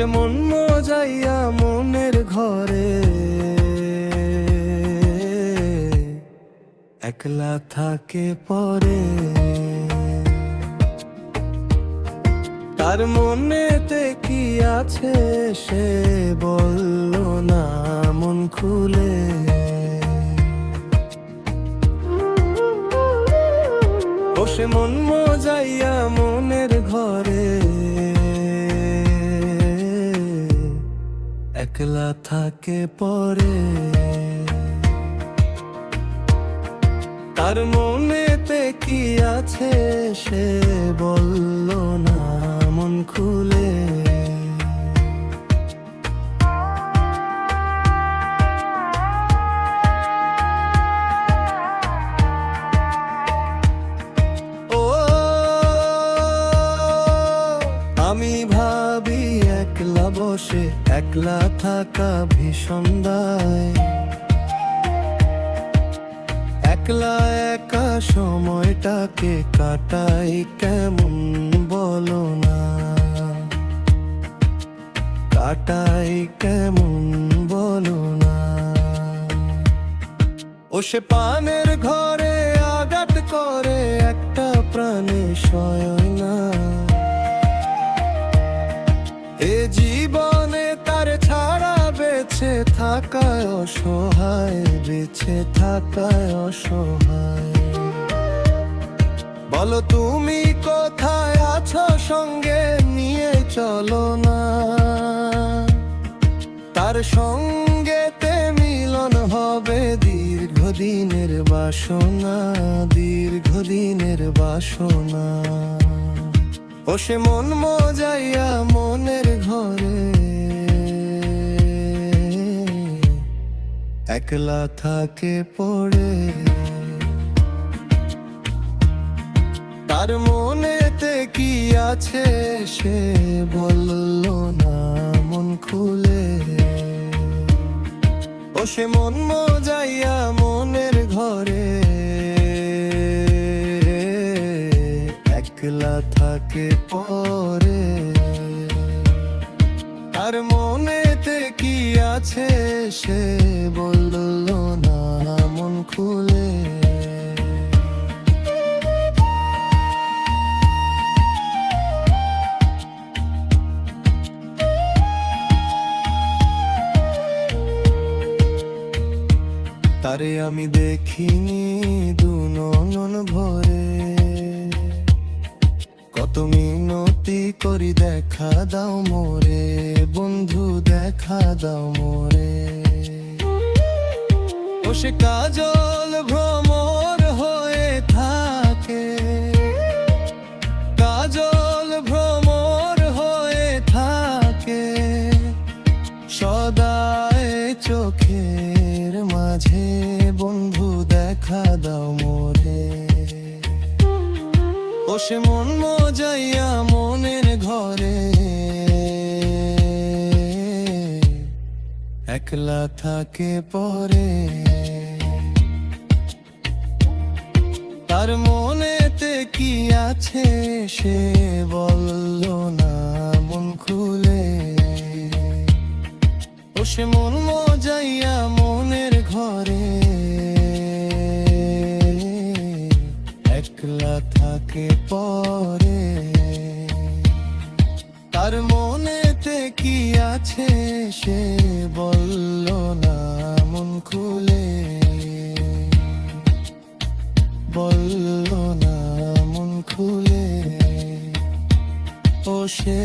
বসে মন মজাইয়া মনের ঘরে, একলা থাকে পরে। তার মনেতে কি আছে সে বলল না মন খুলে। বসে মন মজাইয়া মনের ঘরে, একলা থাকে পরে। তার মনেতে কি আছে সে বলল না মন খুলে। ও আমি ভাবি একলা বসে একলা থাকা ভীষণ দায়। একলা একা সময়টাকে কাটাই কেমন বলো না, কাটাই কেমন বলো না। ও সে পানের ঘরে আঘাত করে একটা প্রাণে সয় না। এ জীবনে তার ছাড়া বেঁচে থাকায় অসহায়, বেঁচে থাকায় অসহায়। বলো তুমি কোথায় আছো, সঙ্গে নিয়ে চলো না। তার সঙ্গেতে মিলন হবে দীর্ঘদিনের বাসনা, দীর্ঘদিনের বাসনা। ও সে মন মজাইয়া মনের ঘরে, একলা থাকে পড়ে। তার মনেতে কি আছে সে বলল না মন খুলে। ও সে মন মজাইয়া মনের ঘরে, একলা থাকে পরে। তার মনেতে কি আছে সে বলল না মন খুলে। তারে আমি দেখিনি দু নয়ন ভরে, কত মিনতি করি দেখা দাও মোরে বন্ধু, দেখা দাও মোরে। ও সে কাজল ভ্রমর হয়ে থাকে, কাজল ভ্রমর হয়ে থাকে সদায় চোখের মাঝে বন্ধু, দেখা দাও মোরে। ও সে মন মজাইয়া মনের ঘরে, একলা থাকে পরে। তার মনেতে কি আছে সে বলল না মন খুলে। ও সে মন মজাইয়া মনের ঘরে, একলা থাকে পরে। তার মনেতে কি আছে সে বলল না মন খুলে, বলল না মন খুলে। ও সে